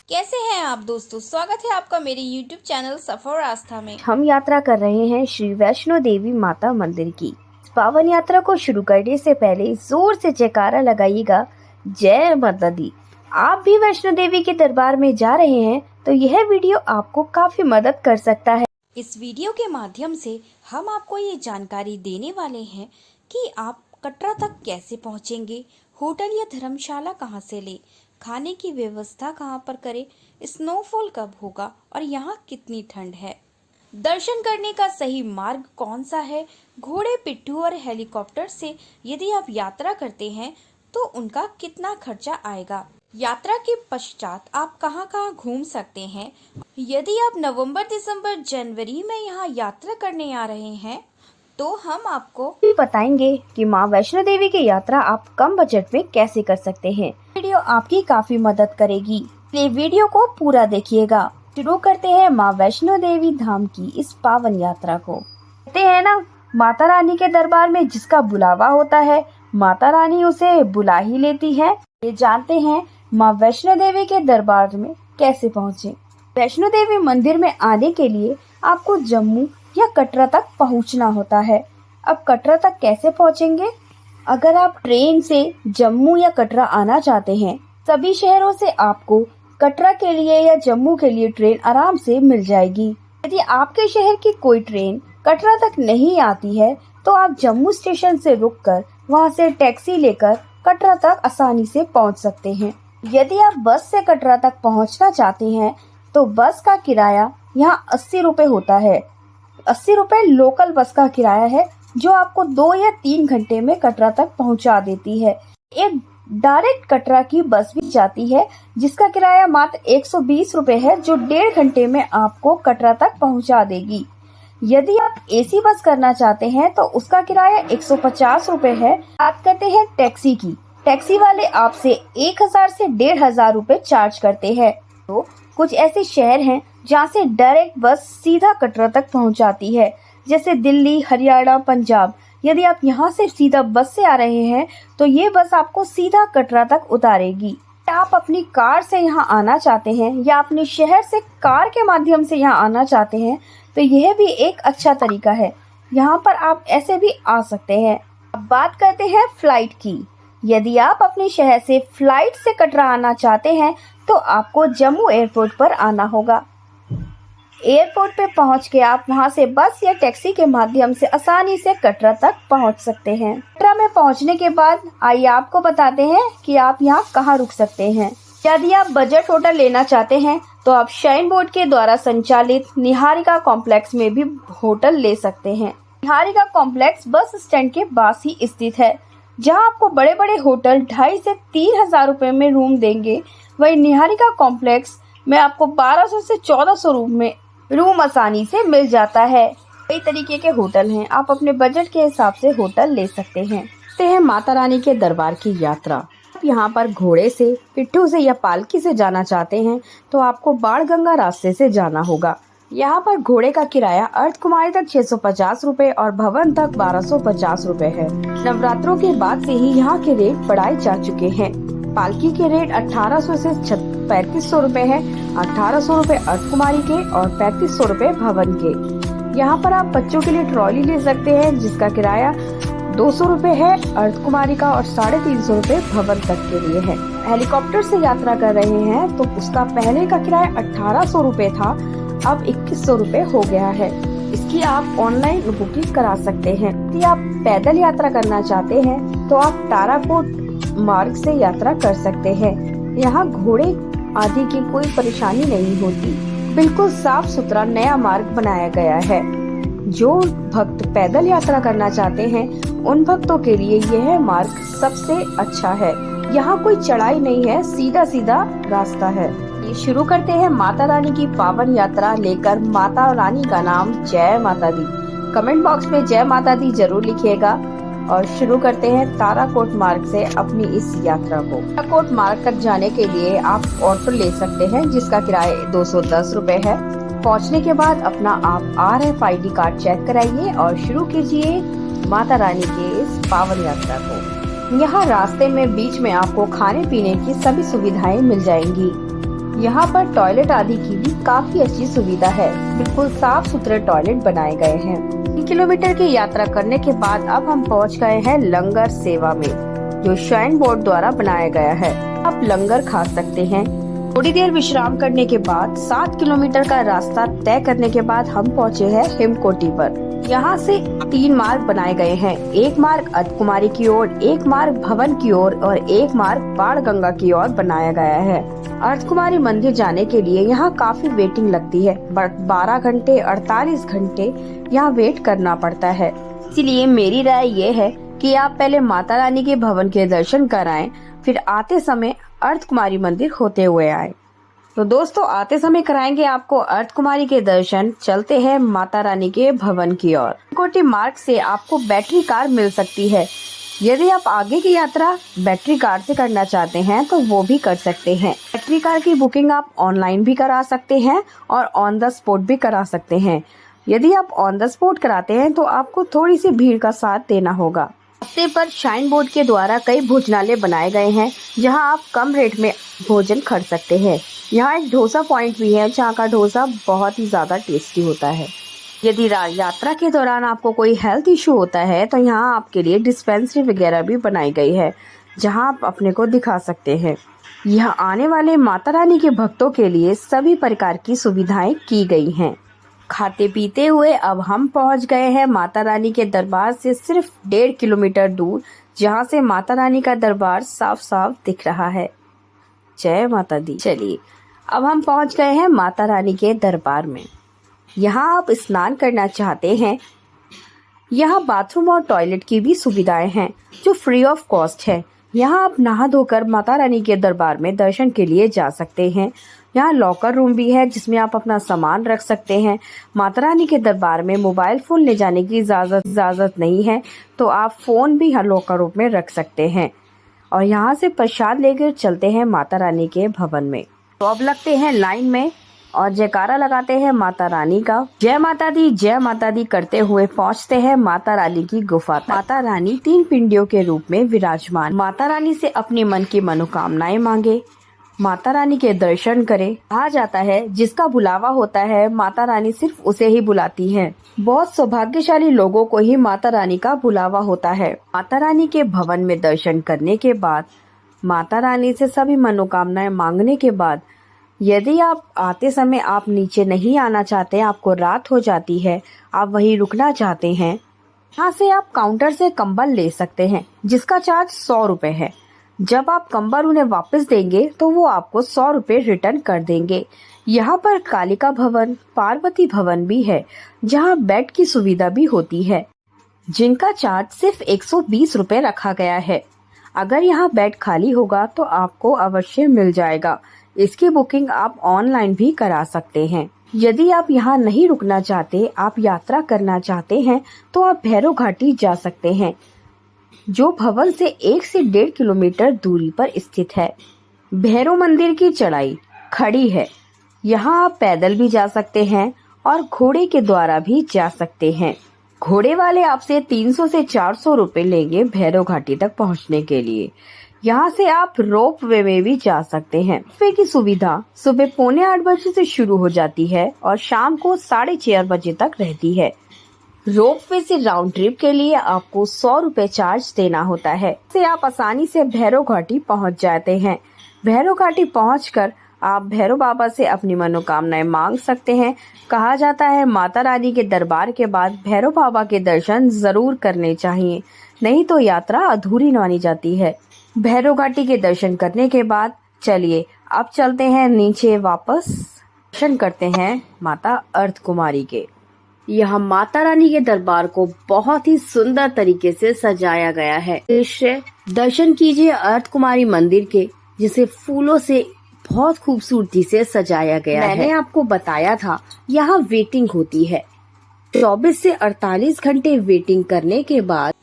कैसे हैं आप दोस्तों। स्वागत है आपका मेरे YouTube चैनल सफर आस्था में। हम यात्रा कर रहे हैं श्री वैष्णो देवी माता मंदिर की। इस पावन यात्रा को शुरू करने से पहले जोर से जयकारा लगाइएगा, जय माता दी। आप भी वैष्णो देवी के दरबार में जा रहे हैं तो यह वीडियो आपको काफी मदद कर सकता है। इस वीडियो के माध्यम से हम आपको ये जानकारी देने वाले हैं कि आप कटरा तक कैसे पहुंचेंगे, होटल या धर्मशाला कहां से ले, खाने की व्यवस्था कहां पर करें, स्नोफॉल कब होगा और यहाँ कितनी ठंड है, दर्शन करने का सही मार्ग कौन सा है, घोड़े, पिट्ठू और हेलीकॉप्टर से यदि आप यात्रा करते हैं तो उनका कितना खर्चा आएगा, यात्रा के पश्चात आप कहां-कहां घूम सकते हैं। यदि आप नवंबर, दिसंबर, जनवरी में यहाँ यात्रा करने आ रहे हैं तो हम आपको भी बताएंगे कि माँ वैष्णो देवी की यात्रा आप कम बजट में कैसे कर सकते हैं। वीडियो आपकी काफी मदद करेगी, इसलिए वीडियो को पूरा देखिएगा। शुरू करते हैं माँ वैष्णो देवी धाम की इस पावन यात्रा को। कहते हैं ना, माता रानी के दरबार में जिसका बुलावा होता है माता रानी उसे बुला ही लेती है। ये जानते हैं माँ वैष्णो देवी के दरबार में कैसे पहुँचे। वैष्णो देवी मंदिर में आने के लिए आपको जम्मू या कटरा तक पहुंचना होता है। अब कटरा तक कैसे पहुंचेंगे? अगर आप ट्रेन से जम्मू या कटरा आना चाहते हैं, सभी शहरों से आपको कटरा के लिए या जम्मू के लिए ट्रेन आराम से मिल जाएगी। यदि आपके शहर की कोई ट्रेन कटरा तक नहीं आती है तो आप जम्मू स्टेशन से रुककर वहां से टैक्सी लेकर कटरा तक आसानी से पहुंच सकते हैं। यदि आप बस से कटरा तक पहुंचना चाहते हैं तो बस का किराया यहाँ 80 रुपए होता है। 80 रुपए लोकल बस का किराया है जो आपको 2 या 3 घंटे में कटरा तक पहुंचा देती है। एक डायरेक्ट कटरा की बस भी जाती है जिसका किराया मात्र 120 रुपए है, जो 1.5 घंटे में आपको कटरा तक पहुंचा देगी। यदि आप एसी बस करना चाहते हैं तो उसका किराया 150 रुपए है। बात करते हैं टैक्सी की। टैक्सी वाले आपसे 1000 से 1500 रुपए चार्ज करते हैं। तो कुछ ऐसे शहर हैं जहाँ से डायरेक्ट बस सीधा कटरा तक पहुँचाती है, जैसे दिल्ली, हरियाणा, पंजाब। यदि आप यहाँ से सीधा बस से आ रहे हैं तो ये बस आपको सीधा कटरा तक उतारेगी। आप अपनी कार से यहाँ आना चाहते हैं या अपने शहर से कार के माध्यम से यहाँ आना चाहते हैं तो यह भी एक अच्छा तरीका है। यहाँ पर आप ऐसे भी आ सकते हैं। अब बात करते हैं फ्लाइट की। यदि आप अपने शहर से फ्लाइट से कटरा आना चाहते हैं तो आपको जम्मू एयरपोर्ट पर आना होगा। एयरपोर्ट पे पहुंच के आप वहां से बस या टैक्सी के माध्यम से आसानी से कटरा तक पहुंच सकते हैं। कटरा में पहुंचने के बाद आइए आपको बताते हैं कि आप यहां कहां रुक सकते हैं। यदि आप बजट होटल लेना चाहते हैं तो आप श्राइन बोर्ड के द्वारा संचालित निहारिका कॉम्प्लेक्स में भी होटल ले सकते हैं। निहारिका कॉम्प्लेक्स बस स्टैंड के पास ही स्थित है, जहां आपको बड़े बड़े होटल 2,500 से 3,000 रुपए में रूम देंगे। वही निहारिका कॉम्प्लेक्स में आपको 1200 से 1400 में रूम आसानी से मिल जाता है। कई तरीके के होटल हैं, आप अपने बजट के हिसाब से होटल ले सकते हैं। माता रानी के दरबार की यात्रा। आप यहाँ पर घोड़े से, पिट्ठू से या पालकी से जाना चाहते हैं तो आपको बाण गंगा रास्ते से जाना होगा। यहाँ पर घोड़े का किराया अर्धकुमारी तक 650 रुपए और भवन तक 1250 रुपए है। नवरात्रों के बाद से ही यहाँ के रेट बढ़ाए जा चुके हैं। पालकी के रेट 1800 से 3500 रुपए है। 1800 रुपए अर्धकुमारी के और 3500 रुपए भवन के। यहाँ पर आप बच्चों के लिए ट्रॉली ले सकते हैं जिसका किराया 200 रुपए है अर्धकुमारी का और 350 रुपए भवन तक के लिए है। हेलीकॉप्टर से यात्रा कर रहे हैं तो उसका पहले का किराया 1800 रुपए था, अब 2100 रुपए हो गया है। इसकी आप ऑनलाइन बुकिंग करा सकते हैं। यदि आप पैदल यात्रा करना चाहते हैं तो आप ताराकोट मार्ग से यात्रा कर सकते हैं। यहाँ घोड़े आदि की कोई परेशानी नहीं होती। बिल्कुल साफ सुथरा नया मार्ग बनाया गया है। जो भक्त पैदल यात्रा करना चाहते हैं उन भक्तों के लिए यह मार्ग सबसे अच्छा है। यहाँ कोई चढ़ाई नहीं है, सीधा सीधा रास्ता है। ये शुरू करते हैं माता रानी की पावन यात्रा लेकर माता रानी का नाम जय माता दी। कमेंट बॉक्स में जय माता दी जरूर लिखिएगा और शुरू करते हैं ताराकोट मार्ग से अपनी इस यात्रा को। ताराकोट मार्ग तक जाने के लिए आप ऑटो ले सकते हैं जिसका किराया 210 रुपए है। पहुंचने के बाद अपना आप RFID कार्ड चेक कराइए और शुरू कीजिए माता रानी के इस पावन यात्रा को। यहाँ रास्ते में बीच में आपको खाने पीने की सभी सुविधाएं मिल जाएंगी। यहाँ पर टॉयलेट आदि की भी काफी अच्छी सुविधा है। बिल्कुल साफ सुथरे टॉयलेट बनाए गए हैं। 3 किलोमीटर की यात्रा करने के बाद अब हम पहुँच गए हैं लंगर सेवा में, जो श्राइन बोर्ड द्वारा बनाया गया है। आप लंगर खा सकते हैं। थोड़ी देर विश्राम करने के बाद 7 किलोमीटर का रास्ता तय करने के बाद हम पहुँचे हैं हिमकोटी पर। यहाँ से 3 मार्ग बनाए गए हैं। एक मार्ग अर्धकुमारी की ओर, एक मार्ग भवन की ओर और एक मार्ग बाणगंगा की ओर बनाया गया है। अर्धकुमारी मंदिर जाने के लिए यहाँ काफी वेटिंग लगती है। 12 घंटे 48 घंटे यहाँ वेट करना पड़ता है। इसीलिए मेरी राय ये है कि आप पहले माता रानी के भवन के दर्शन कराएं, फिर आते समय अर्धकुमारी मंदिर होते हुए आए। तो दोस्तों, आते समय कराएंगे आपको अर्धकुमारी के दर्शन। चलते हैं माता रानी के भवन की ओर। कोटी मार्ग से आपको बैटरी कार मिल सकती है। यदि आप आगे की यात्रा बैटरी कार से करना चाहते हैं तो वो भी कर सकते हैं। बैटरी कार की बुकिंग आप ऑनलाइन भी करा सकते हैं और ऑन द स्पॉट भी करा सकते हैं। यदि आप ऑन द स्पॉट कराते हैं तो आपको थोड़ी सी भीड़ का साथ देना होगा। रास्ते पर श्राइन बोर्ड के द्वारा कई भोजनालय बनाए गए हैं, जहां आप कम रेट में भोजन कर सकते हैं। यहाँ एक डोसा पॉइंट भी है, जहाँ का डोसा बहुत ही ज्यादा टेस्टी होता है। यदि यात्रा के दौरान आपको कोई हेल्थ इशू होता है तो यहाँ आपके लिए डिस्पेंसरी वगैरह भी बनाई गई है, जहाँ आप अपने को दिखा सकते हैं। यहाँ आने वाले माता रानी के भक्तों के लिए सभी प्रकार की सुविधाएं की गई हैं। खाते पीते हुए अब हम पहुँच गए हैं माता रानी के दरबार से सिर्फ 1.5 किलोमीटर दूर, जहाँ से माता रानी का दरबार साफ साफ दिख रहा है। जय माता दी। चलिए, अब हम पहुँच गए हैं माता रानी के दरबार में। यहाँ आप स्नान करना चाहते हैं, यहाँ बाथरूम और टॉयलेट की भी सुविधाएं हैं, जो फ्री ऑफ कॉस्ट है। यहाँ आप नहा धोकर माता रानी के दरबार में दर्शन के लिए जा सकते हैं। यहाँ लॉकर रूम भी है, जिसमें आप अपना सामान रख सकते हैं। माता रानी के दरबार में मोबाइल फोन ले जाने की इजाज़त नहीं है, तो आप फोन भी हर लॉकर रूम में रख सकते हैं। और यहाँ से प्रसाद लेकर चलते हैं माता रानी के भवन में। तो अब लगते हैं लाइन में और जयकारा लगाते हैं माता रानी का। जय माता दी करते हुए पहुंचते हैं माता रानी की गुफा तक। माता रानी 3 पिंडियों के रूप में विराजमान। माता रानी से अपने मन की मनोकामनाएं मांगे, माता रानी के दर्शन करें। कहा जाता है, जिसका बुलावा होता है माता रानी सिर्फ उसे ही बुलाती है। बहुत सौभाग्यशाली लोगों को ही माता रानी का बुलावा होता है। माता रानी के भवन में दर्शन करने के बाद, माता रानी से सभी मनोकामनाएं मांगने के बाद, यदि आप आते समय आप नीचे नहीं आना चाहते, आपको रात हो जाती है, आप वहीं रुकना चाहते हैं, यहाँ से आप काउंटर से कंबल ले सकते हैं, जिसका चार्ज 100 रुपए है। जब आप कंबल उन्हें वापस देंगे तो वो आपको 100 रुपए रिटर्न कर देंगे। यहाँ पर कालिका भवन, पार्वती भवन भी है, जहाँ बेड की सुविधा भी होती है, जिनका चार्ज सिर्फ 120 रुपए रखा गया है। अगर यहाँ बेड खाली होगा तो आपको अवश्य मिल जाएगा। इसकी बुकिंग आप ऑनलाइन भी करा सकते हैं। यदि आप यहाँ नहीं रुकना चाहते, आप यात्रा करना चाहते हैं, तो आप भैरव घाटी जा सकते हैं, जो भवन से 1 से 1.5 किलोमीटर दूरी पर स्थित है। भैरव मंदिर की चढ़ाई खड़ी है। यहाँ आप पैदल भी जा सकते हैं और घोड़े के द्वारा भी जा सकते हैं। घोड़े वाले आपसे 300 से 400 रुपए लेंगे भैरव घाटी तक पहुँचने के लिए। यहाँ से आप रोप वे में भी जा सकते हैं। रोप वे की सुविधा सुबह 7:45 बजे से शुरू हो जाती है और शाम को 6:30 बजे तक रहती है। रोप वे से राउंड ट्रिप के लिए आपको 100 रुपए चार्ज देना होता है। इससे आप आसानी से भैरव घाटी पहुँच जाते हैं। भैरव घाटी पहुँचकर आप भैरव बाबा से अपनी मनोकामनाएं मांग सकते हैं। कहा जाता है, माता रानी के दरबार के बाद भैरव बाबा के दर्शन जरूर करने चाहिए, नहीं तो यात्रा अधूरी मानी जाती है। भैरव घाटी के दर्शन करने के बाद चलिए अब चलते हैं नीचे, वापस दर्शन करते हैं माता अर्धकुमारी के। यहाँ माता रानी के दरबार को बहुत ही सुंदर तरीके से सजाया गया है। दर्शन कीजिए अर्धकुमारी मंदिर के, जिसे फूलों से बहुत खूबसूरती से सजाया गया है। मैंने आपको बताया था यहाँ वेटिंग होती है। 24 से 48 घंटे वेटिंग करने के बाद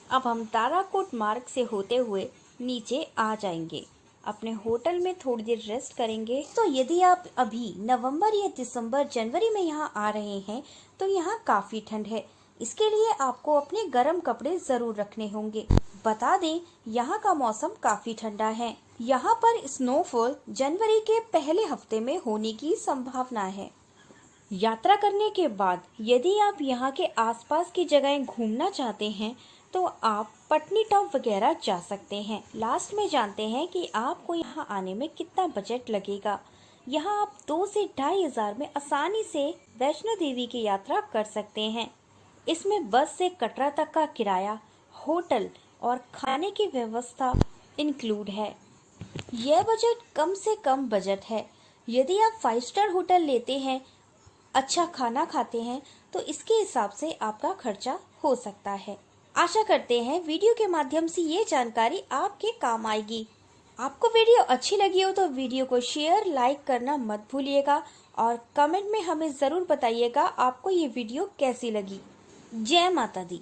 अब हम ताराकोट मार्ग से होते हुए नीचे आ जाएंगे। अपने होटल में थोड़ी देर रेस्ट करेंगे। तो यदि आप अभी नवंबर या दिसंबर जनवरी में यहाँ आ रहे हैं तो यहाँ काफ़ी ठंड है। इसके लिए आपको अपने गर्म कपड़े ज़रूर रखने होंगे। बता दें, यहाँ का मौसम काफ़ी ठंडा है, यहाँ पर स्नोफॉल जनवरी के पहले हफ्ते में होने की संभावना है। यात्रा करने के बाद यदि आप यहाँ के आसपास की जगहें घूमना चाहते हैं तो आप पटनी टॉप वगैरह जा सकते हैं। लास्ट में जानते हैं कि आपको यहाँ आने में कितना बजट लगेगा। यहाँ आप 2 से 2,500 में आसानी से वैष्णो देवी की यात्रा कर सकते हैं। इसमें बस से कटरा तक का किराया, होटल और खाने की व्यवस्था इंक्लूड है। यह बजट कम से कम बजट है। यदि आप 5 स्टार होटल लेते हैं, अच्छा खाना खाते हैं तो इसके हिसाब से आपका खर्चा हो सकता है। आशा करते हैं वीडियो के माध्यम से ये जानकारी आपके काम आएगी। आपको वीडियो अच्छी लगी हो तो वीडियो को शेयर, लाइक करना मत भूलिएगा और कमेंट में हमें ज़रूर बताइएगा आपको ये वीडियो कैसी लगी। जय माता दी।